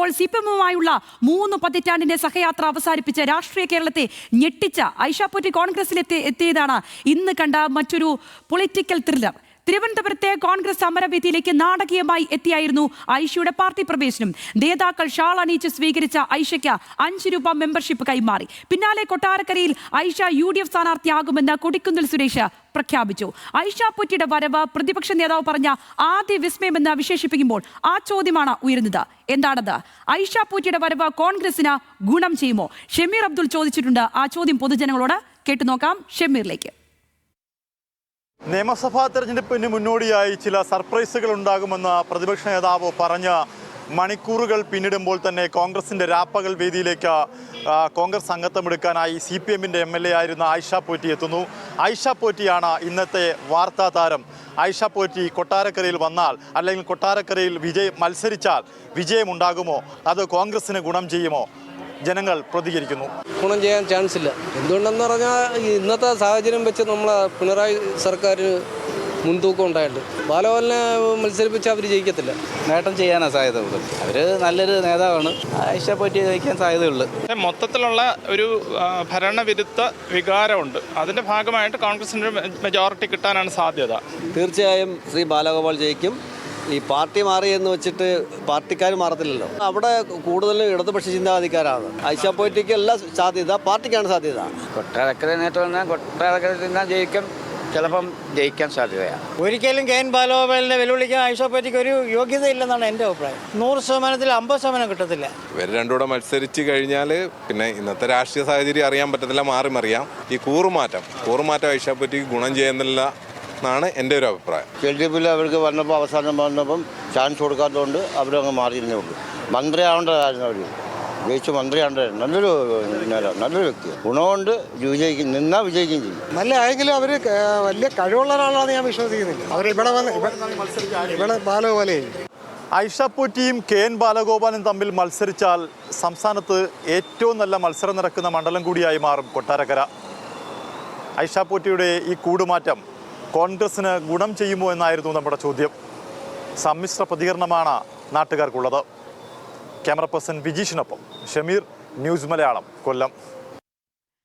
ഇപ്പോൾ CPM-യുമായുള്ള 3 പതിറ്റാണ്ടിന്റെ സഹയാത്ര അവസാനിപ്പിച്ച രാഷ്ട്രീയ കേരളത്തെ ഞെട്ടിച്ച ഐഷ പോറ്റി കോൺഗ്രസിൽ എത്തിയതാണ് ഇന്ന് കണ്ട മറ്റൊരു പൊളിറ്റിക്കൽ ത്രില്ലർ. തിരുവനന്തപുരത്തെ കോൺഗ്രസ് സമരവേദിയിലേക്ക് നാടകീയമായി എത്തിയായിരുന്നു ഐഷയുടെ പാർട്ടി പ്രവേശനം. നേതാക്കൾ ഷാൾ അണിയിച്ച് സ്വീകരിച്ച ഐഷയ്ക്ക് 5 രൂപ മെമ്പർഷിപ്പ് കൈമാറി. പിന്നാലെ കൊട്ടാരക്കരയിൽ ഐഷ UDF സ്ഥാനാർത്ഥിയാകുമെന്ന് കൊടിക്കുന്നിൽ സുരേഷ് പ്രഖ്യാപിച്ചു. ഐഷ പോറ്റിയുടെ വരവ് പ്രതിപക്ഷ നേതാവ് പറഞ്ഞ ആദ്യ വിസ്മയമെന്ന് വിശേഷിപ്പിക്കുമ്പോൾ ആ ചോദ്യമാണ് ഉയരുന്നത്. എന്താണത്? ഐഷ പോറ്റിയുടെ വരവ് കോൺഗ്രസിന് ഗുണം ചെയ്യുമോ? ഷമീർ അബ്ദുൾ ചോദിച്ചിട്ടുണ്ട്. ആ ചോദ്യം പൊതുജനങ്ങളോട് കേട്ടുനോക്കാം. ഷമീറിലേക്ക്. നിയമസഭാ തെരഞ്ഞെടുപ്പിന് മുന്നോടിയായി ചില സർപ്രൈസുകൾ ഉണ്ടാകുമെന്ന് പ്രതിപക്ഷ നേതാവ് പറഞ്ഞ മണിക്കൂറുകൾ പിന്നിടുമ്പോൾ തന്നെ കോൺഗ്രസിൻ്റെ രാപ്പകൽ വേദിയിലേക്ക് കോൺഗ്രസ് അംഗത്വമെടുക്കാനായി CPM-ന്റെ MLA ആയിരുന്ന ഐഷ പോറ്റി എത്തുന്നു. ഐഷ പോറ്റിയാണ് ഇന്നത്തെ വാർത്താ താരം. ഐഷ പോറ്റി കൊട്ടാരക്കരയിൽ വന്നാൽ അല്ലെങ്കിൽ കൊട്ടാരക്കരയിൽ മത്സരിച്ചാൽ വിജയമുണ്ടാകുമോ? അത് കോൺഗ്രസിന് ഗുണം ചെയ്യുമോ? ജനങ്ങൾ പ്രതികരിക്കുന്നു. ഗുണം ചെയ്യാൻ ചാൻസ് ഇല്ല. എന്തുകൊണ്ടെന്ന് പറഞ്ഞാൽ ഇന്നത്തെ സാഹചര്യം വെച്ച് നമ്മളെ പിണറായി സർക്കാരിന് മുൻതൂക്കം ഉണ്ടായിട്ട് ബാലഗോപാലിനെ മത്സരിപ്പിച്ച് അവർ ജയിക്കത്തില്ല. നേട്ടം ചെയ്യാനാണ് സാധ്യതയുള്ളത്. അവർ നല്ലൊരു നേതാവാണ്. ഐഷ പോറ്റി ജയിക്കാൻ സാധ്യതയുള്ളൂ. മൊത്തത്തിലുള്ള ഒരു ഭരണവിരുദ്ധ വികാരമുണ്ട്. അതിൻ്റെ ഭാഗമായിട്ട് കോൺഗ്രസിൻ്റെ മെജോറിറ്റി കിട്ടാനാണ് സാധ്യത. തീർച്ചയായും ശ്രീ ബാലഗോപാൽ ജയിക്കും. ഈ പാർട്ടി മാറി എന്ന് വെച്ചിട്ട് പാർട്ടിക്കാർ മാറത്തില്ലല്ലോ. അവിടെ കൂടുതലും ഇടതുപക്ഷ ചിന്താഗതിക്കാരാണ്. ഐഷ പോറ്റിക്ക് എല്ലാ സാധ്യത പാർട്ടിക്കാണ് സാധ്യത. കൊട്ടാരക്കര നേട്ടം കൊട്ടാരക്കര ജയിക്കും. ചിലപ്പം ജയിക്കാൻ സാധ്യതയാണ്. ഒരിക്കലും KN ബാലഗോപാലിനെ വെല്ലുവിളിക്കാൻ ഐഷ പോറ്റിക്ക് ഒരു യോഗ്യതയില്ലെന്നാണ് എൻ്റെ അഭിപ്രായം. 100% 50% കിട്ടത്തില്ല. ഇവർ രണ്ടുകൂടെ മത്സരിച്ച് കഴിഞ്ഞാൽ പിന്നെ ഇന്നത്തെ രാഷ്ട്രീയ സാഹചര്യം അറിയാൻ പറ്റത്തില്ല, മാറി മറിയാം. ഈ കൂറുമാറ്റം ഐഷ പോറ്റിക്ക് ഗുണം ചെയ്യുന്നില്ല എന്നാണ് എൻ്റെ ഒരു അഭിപ്രായം. LDF അവർക്ക് വന്നപ്പം ചാൻസ് കൊടുക്കാത്തതുകൊണ്ട് അവരങ്ങ് മാറിയിരുന്നേ ഉള്ളൂ. മന്ത്രി ആവേണ്ടതായിരുന്നു. അവർ ജയിച്ചു മന്ത്രിയാണ്ട് നല്ലൊരു വ്യക്തി. ഗുണമുണ്ട്, നിന്നാൽ വിജയിക്കുകയും ചെയ്യും. നല്ല ആയെങ്കിലും അവർ വലിയ കഴിവുള്ള ഒരാളാണെന്ന് ഞാൻ വിശ്വസിക്കുന്നില്ല. അവർ ഇവിടെ ബാലഗോപാലേ. ഐഷ പോറ്റിയും KN ബാലഗോപാലും തമ്മിൽ മത്സരിച്ചാൽ സംസ്ഥാനത്ത് ഏറ്റവും നല്ല മത്സരം നടക്കുന്ന മണ്ഡലം കൂടിയായി മാറും കൊട്ടാരക്കര. ഐഷ പോറ്റിയുടെ ഈ കൂടുമാറ്റം കോൺഗ്രസിന് ഗുണം ചെയ്യുമോ എന്നായിരുന്നു നമ്മുടെ ചോദ്യം. സമ്മിശ്ര പ്രതികരണമാണ് നാട്ടുകാർക്കുള്ളത്. ക്യാമറ പേഴ്സൺ വിജീഷിനൊപ്പം ഷമീർ, ന്യൂസ് മലയാളം, കൊല്ലം.